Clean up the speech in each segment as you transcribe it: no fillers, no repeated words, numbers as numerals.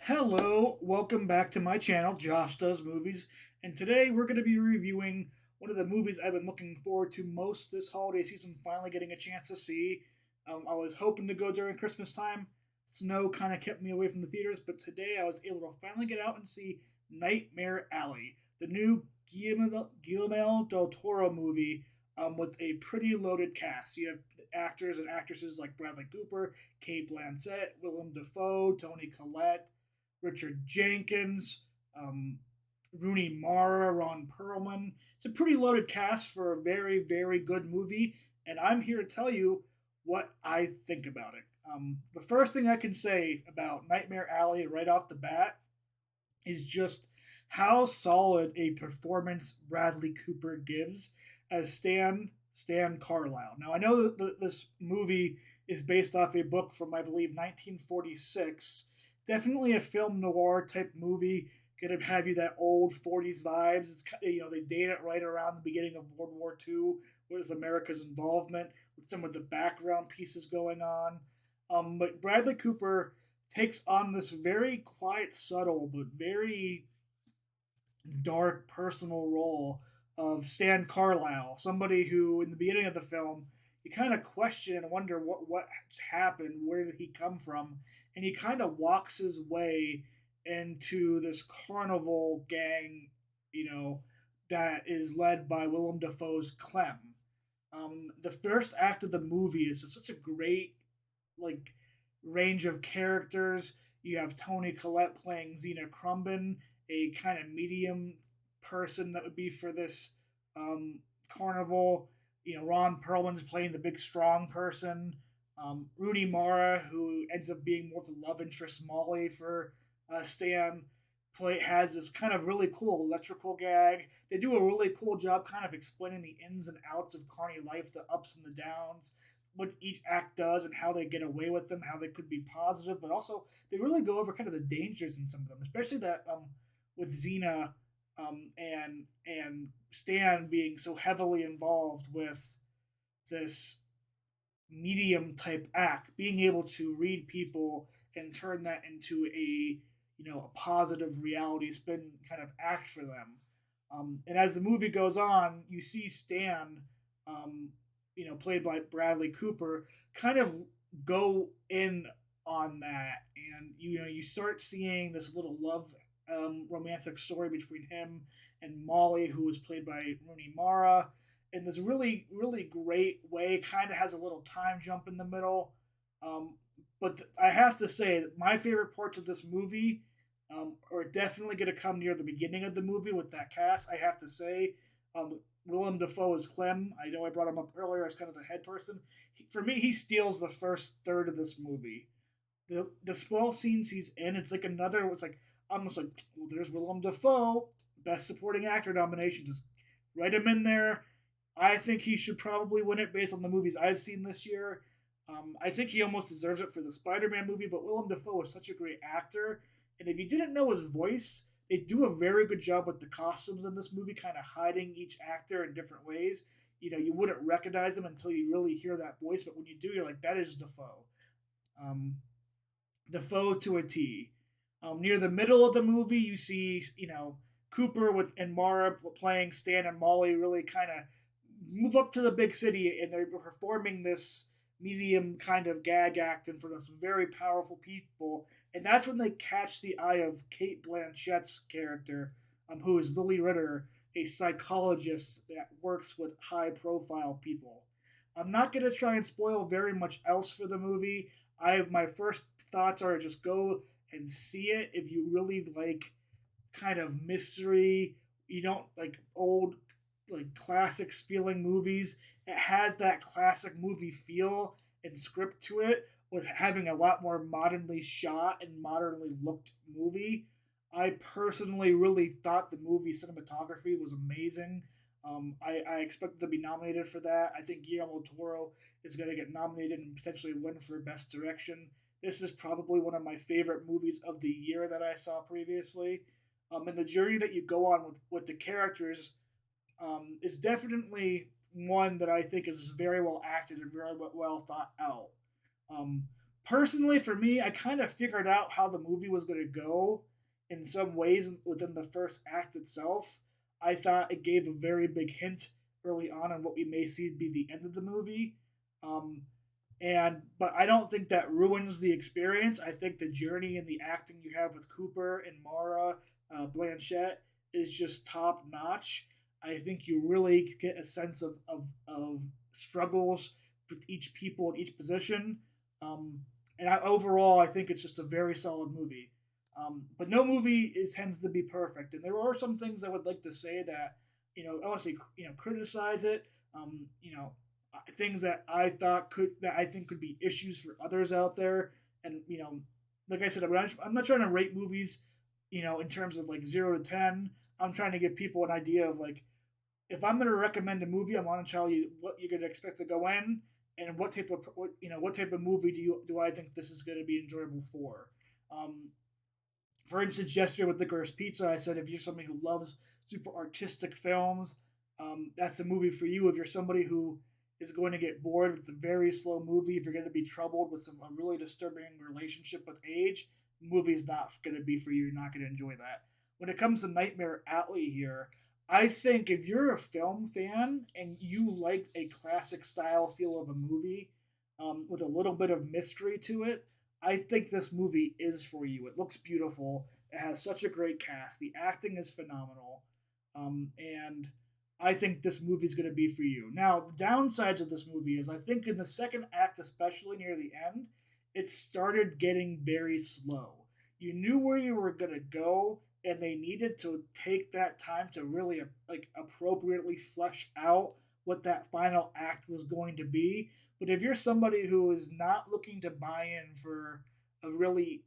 Hello, welcome back to my channel, Josh Does Movies, and today we're going to be reviewing one of the movies I've been looking forward to most this holiday season, finally getting a chance to see. I was hoping to go during Christmas time. Snow kind of kept me away from the theaters, but today I was able to finally get out and see Nightmare Alley, the new Guillermo del Toro movie with a pretty loaded cast. You have actors and actresses like Bradley Cooper, Kate Blanchett, Willem Dafoe, Toni Collette, Richard Jenkins, Rooney Mara, Ron Perlman. It's a pretty loaded cast for a very, very good movie, and I'm here to tell you what I think about it. The first thing I can say about Nightmare Alley right off the bat is just how solid a performance Bradley Cooper gives as Stan Carlisle. Now I know that this movie is based off a book from I believe 1946. Definitely a film noir type movie. Gonna have you that old 40s vibes. It's they date it right around the beginning of World War II with America's involvement, with some of the background pieces going on. But Bradley Cooper takes on this very quiet, subtle, but very dark personal role of Stan Carlisle, somebody who, in the beginning of the film, you kind of question and wonder what happened, where did he come from, and he kind of walks his way into this carnival gang, that is led by Willem Dafoe's Clem. The first act of the movie is just such a great like range of characters. You have Toni Collette playing Zena Crumbin, a kind of medium person that would be for this carnival. Ron Perlman's playing the big strong person. Rooney Mara, who ends up being more the love interest Molly for Stan, has this kind of really cool electrical gag. They do a really cool job kind of explaining the ins and outs of carny life, the ups and the downs, what each act does and how they get away with them, how they could be positive, but also they really go over kind of the dangers in some of them, especially that with Xena and Stan being so heavily involved with this medium type act, being able to read people and turn that into a positive reality spin kind of act for them. And as the movie goes on, you see Stan, played by Bradley Cooper, kind of go in on that, and you start seeing this little love romantic story between him and Molly, who was played by Rooney Mara, in this really, really great way. Kind of has a little time jump in the middle. But I have to say that my favorite parts of this movie are definitely going to come near the beginning of the movie with that cast. I have to say, Willem Dafoe as Clem. I know I brought him up earlier as kind of the head person. For me, he steals the first third of this movie. The small scenes he's in, it's like another. It's like almost like, well, there's Willem Dafoe, best supporting actor nomination. Just write him in there. I think he should probably win it based on the movies I've seen this year. I think he almost deserves it for the Spider-Man movie, but Willem Dafoe is such a great actor, and if you didn't know his voice, they do a very good job with the costumes in this movie, kind of hiding each actor in different ways. You wouldn't recognize them until you really hear that voice, but when you do, you're like, that is Dafoe. Um, Defoe to a T. Near the middle of the movie, you see, Cooper and Mara playing Stan and Molly really kind of move up to the big city, and they're performing this medium kind of gag act in front of some very powerful people, and that's when they catch the eye of Kate Blanchett's character, who is Lily Ritter, a psychologist that works with high-profile people. I'm not going to try and spoil very much else for the movie. My first thoughts are just go and see it if you really like kind of mystery. You don't like old like classics feeling movies. It has that classic movie feel and script to it with having a lot more modernly shot and modernly looked movie. I personally really thought the movie cinematography was amazing. I expected to be nominated for that. I think Guillermo del Toro is going to get nominated and potentially win for Best Direction. This is probably one of my favorite movies of the year that I saw previously. And the journey that you go on with the characters is definitely one that I think is very well acted and very well thought out. Um, Personally, for me, I kind of figured out how the movie was going to go in some ways within the first act itself. I thought it gave a very big hint early on what we may see be the end of the movie. Um, but I don't think that ruins the experience. I think the journey and the acting you have with Cooper and Mara Blanchett is just top notch. I think you really get a sense of struggles with each people in each position. Um, Overall, I think it's just a very solid movie. But no movie tends to be perfect, and there are some things I would like to say that I want to say criticize it. Things that I think could be issues for others out there, and like I said, I'm not trying to rate movies, in terms of like 0 to 10. I'm trying to give people an idea of like if I'm going to recommend a movie, I want to tell you what you're going to expect to go in and what type of movie do I think this is going to be enjoyable for. Um, for instance, yesterday with Licorice Pizza, I said if you're somebody who loves super artistic films, that's a movie for you. If you're somebody who is going to get bored with a very slow movie, if you're going to be troubled with a really disturbing relationship with age, the movie's not going to be for you. You're not going to enjoy that. When it comes to Nightmare Alley here, I think if you're a film fan and you like a classic style feel of a movie with a little bit of mystery to it, I think this movie is for you. It looks beautiful. It has such a great cast. The acting is phenomenal. And I think this movie is going to be for you. Now, the downsides of this movie is I think in the second act, especially near the end, it started getting very slow. You knew where you were going to go, and they needed to take that time to really like appropriately flesh out what that final act was going to be. But if you're somebody who is not looking to buy in for a really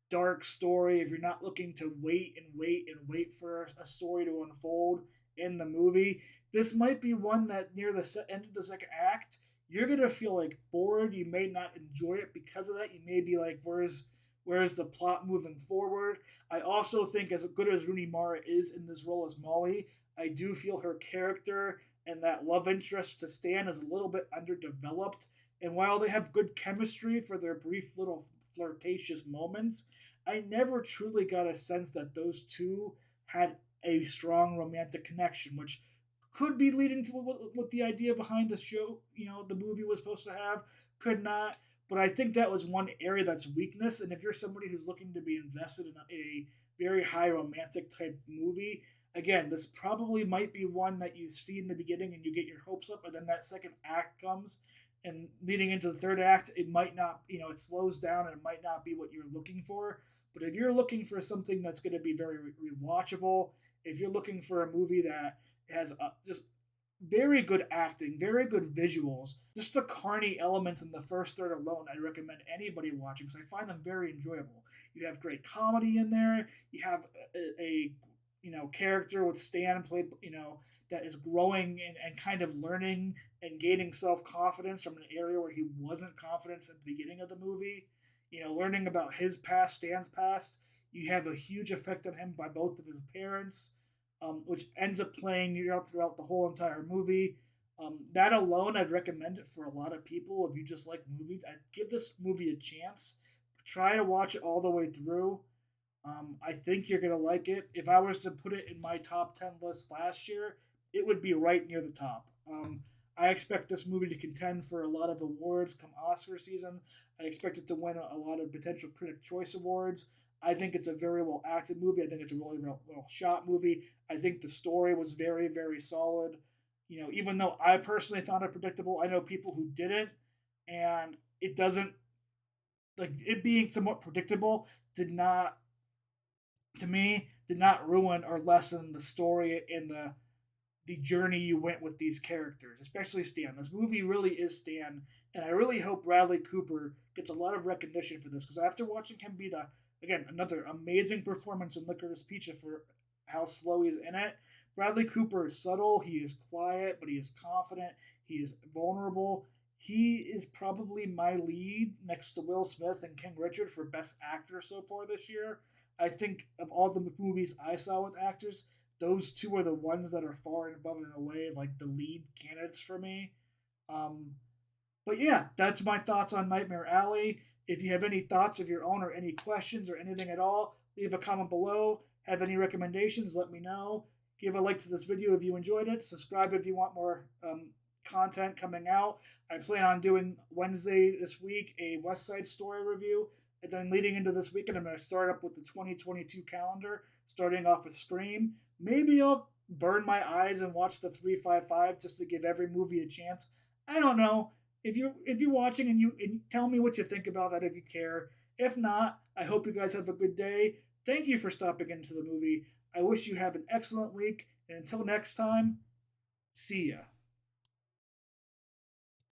dark story, if you're not looking to wait and wait and wait for a story to unfold in the movie, this might be one that near the end of the second act, you're gonna feel like bored. You may not enjoy it because of that. You may be like, where's the plot moving forward? I also think as good as Rooney Mara is in this role as Molly, I do feel her character and that love interest to Stan is a little bit underdeveloped. And while they have good chemistry for their brief little flirtatious moments, I never truly got a sense that those two had a strong romantic connection, which could be leading to what the idea behind the show, the movie was supposed to have, could not. But I think that was one area that's weakness. And if you're somebody who's looking to be invested in a very high romantic type movie, again, this probably might be one that you see in the beginning and you get your hopes up, and then that second act comes, and leading into the third act, it might not, it slows down and it might not be what you're looking for. But if you're looking for something that's going to be very rewatchable, if you're looking for a movie that has just very good acting, very good visuals, just the carny elements in the first third alone, I recommend anybody watching because I find them very enjoyable. You have great comedy in there. You have a character with Stan played that is growing and kind of learning and gaining self confidence from an area where he wasn't confident at the beginning of the movie. Learning about his past, Stan's past. You have a huge effect on him by both of his parents, which ends up playing throughout the whole entire movie. That alone, I'd recommend it for a lot of people. If you just like movies, I'd give this movie a chance. Try to watch it all the way through. I think you're gonna like it. If I was to put it in my top 10 list last year, it would be right near the top. I expect this movie to contend for a lot of awards come Oscar season. I expect it to win a lot of potential Critic Choice Awards. I think it's a very well acted movie. I think it's a really well shot movie. I think the story was very, very solid. Even though I personally found it predictable, I know people who didn't, and it doesn't like it being somewhat predictable did not to me did not ruin or lessen the story and the journey you went with these characters, especially Stan. This movie really is Stan, and I really hope Bradley Cooper gets a lot of recognition for this because after watching him be again another amazing performance in Licorice Pizza for how slow he's in it, Bradley Cooper is subtle, he is quiet, but he is confident, he is vulnerable. He is probably my lead next to Will Smith and King Richard for Best Actor so far this year. I think of all the movies I saw with actors, those two are the ones that are far and above and away like the lead candidates for me. Um, but yeah, that's my thoughts on Nightmare Alley. If you have any thoughts of your own or any questions or anything at all, leave a comment below. Have any recommendations, let me know. Give a like to this video if you enjoyed it. Subscribe if you want more content coming out. I plan on doing Wednesday this week a West Side Story review. And then leading into this weekend, I'm going to start up with the 2022 calendar, starting off with Scream. Maybe I'll burn my eyes and watch the 355 just to give every movie a chance. I don't know. If you're watching and tell me what you think about that if you care. If not, I hope you guys have a good day. Thank you for stopping into the movie. I wish you have an excellent week, and until next time, see ya.